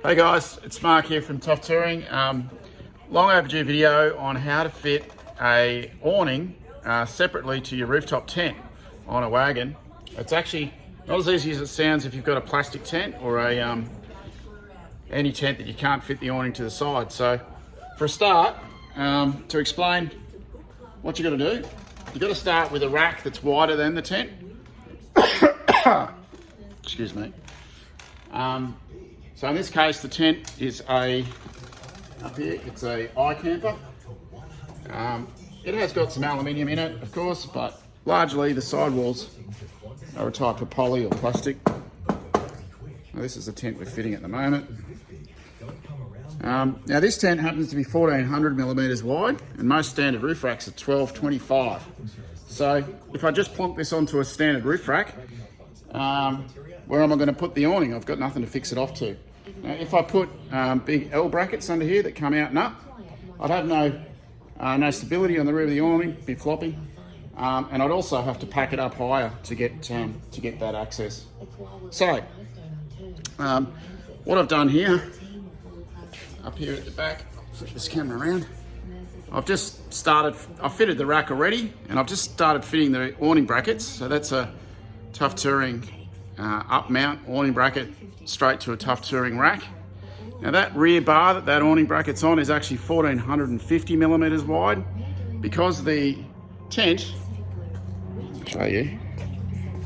Hey guys, it's Mark here from Tough Touring. Long overdue video on how to fit a awning separately to your rooftop tent on a wagon. It's actually not as easy as it sounds if you've got a plastic tent or any tent that you can't fit the awning to the side. So for a start, to explain what you got to do, you've got to start with a rack that's wider than the tent. Excuse me. So in this case, the tent is up here, it's a camper. It has got some aluminium in it, of course, but largely the sidewalls are a type of poly or plastic. Now, this is the tent we're fitting at the moment. Now this tent happens to be 1400 millimeters wide, and most standard roof racks are 1225. So if I just plonk this onto a standard roof rack, where am I going to put the awning? I've got nothing to fix it off to. Now, if I put big L brackets under here that come out and up, I'd have no stability on the rear of the awning, be floppy, and I'd also have to pack it up higher to get that access. So, what I've done here, up here at the back, flip this camera around. I've fitted the rack already, and I've just started fitting the awning brackets. So that's a Tough Touring up mount awning bracket straight to a Tough Touring rack. Now that rear bar that awning bracket's on is actually 1450 millimeters wide. Because the tent, I'll show you,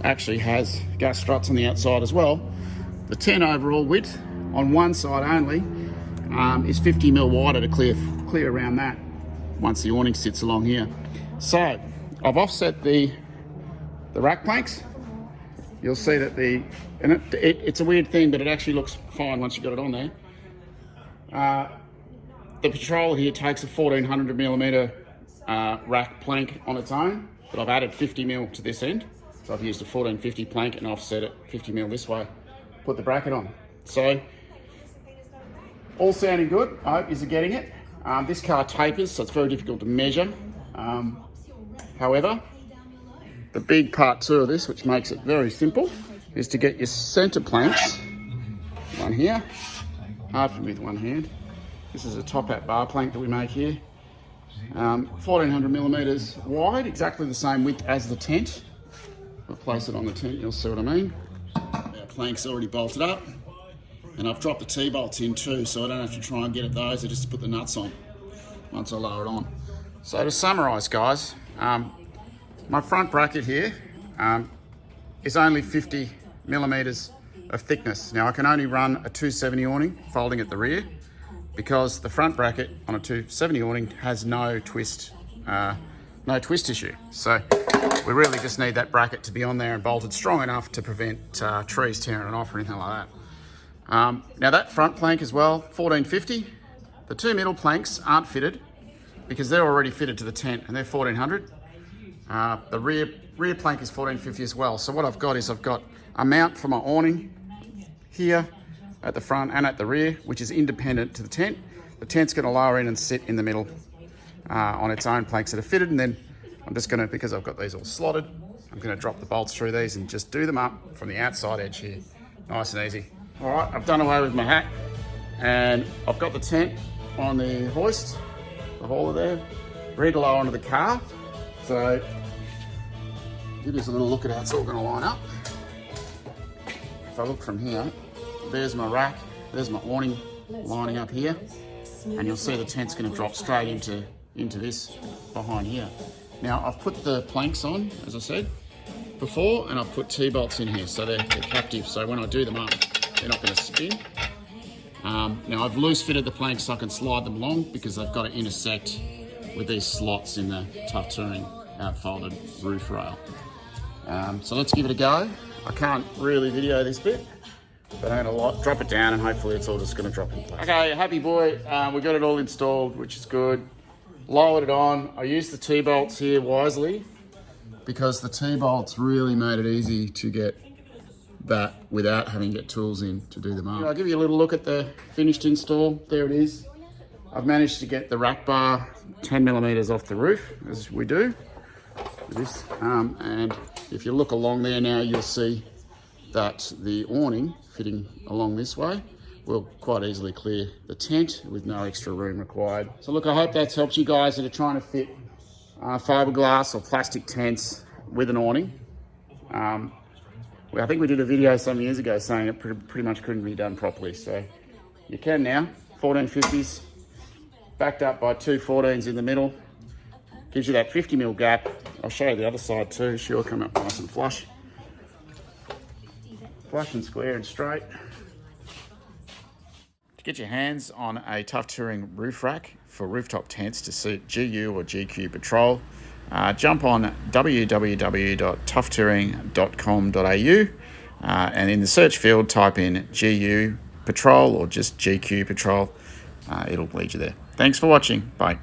actually has gas struts on the outside as well, the tent overall width on one side only is 50 mil wider to clear around that once the awning sits along here. So I've offset the rack planks. You'll see that it's a weird thing, but it actually looks fine once you've got it on there. The Patrol here takes a 1400 millimeter rack plank on its own, but I've added 50 mil to this end. So I've used a 1450 plank and offset it 50 mil this way, put the bracket on. So all sounding good. I hope you're getting it. This car tapers, so it's very difficult to measure. However, the big part two of this, which makes it very simple, is to get your center planks, one here, hard for me with one hand. This is a top hat bar plank that we make here. 1400 millimeters wide, exactly the same width as the tent. If I place it on the tent, you'll see what I mean. Our plank's already bolted up, and I've dropped the T-bolts in too, so I don't have to try and get at those, I just put the nuts on once I lower it on. So to summarize, guys, my front bracket here is only 50 millimeters of thickness. Now I can only run a 270 awning folding at the rear because the front bracket on a 270 awning has no twist issue. So we really just need that bracket to be on there and bolted strong enough to prevent trees tearing it off or anything like that. Now that front plank as well, 1450. The two middle planks aren't fitted because they're already fitted to the tent and they're 1400. The rear plank is 1450 as well. So what I've got is I've got a mount for my awning here at the front and at the rear, which is independent to the tent. The tent's going to lower in and sit in the middle on its own planks that are fitted. And then I'm just going to, because I've got these all slotted, I'm going to drop the bolts through these and just do them up from the outside edge here. Nice and easy. All right, I've done away with my hat and I've got the tent on the hoist, the hauler there, ready to lower onto the car. So give us a little look at how it's all going to line up. If I look from here, there's my rack, there's my awning lining up here, and you'll see the tent's going to drop straight into this behind here. Now I've put the planks on, as I said before, and I've put T-bolts in here, so they're captive. So when I do them up, they're not going to spin. Now I've loose fitted the planks so I can slide them along because they've got to intersect with these slots in the Tough Touring folded roof rail. So let's give it a go. I can't really video this bit, but I'm going to drop it down and hopefully it's all just going to drop in place. Okay, happy boy. We got it all installed, which is good. Lowered it on. I used the T-bolts here wisely because the T-bolts really made it easy to get that without having to get tools in to do them up. I'll give you a little look at the finished install. There it is. I've managed to get the rack bar 10 millimeters off the roof, as we do. This, and if you look along there now, you'll see that the awning fitting along this way will quite easily clear the tent with no extra room required. So look, I hope that's helped you guys that are trying to fit fiberglass or plastic tents with an awning. I think we did a video some years ago saying it pretty much couldn't be done properly. So you can now. 1450s, backed up by two 14s in the middle. Gives you that 50mm gap. I'll show you the other side too. She'll come up nice and flush. Flush and square and straight. To get your hands on a Tough Touring roof rack for rooftop tents to suit GU or GQ patrol, jump on www.toughtouring.com.au and in the search field type in GU patrol or just GQ patrol. It'll lead you there. Thanks for watching. Bye.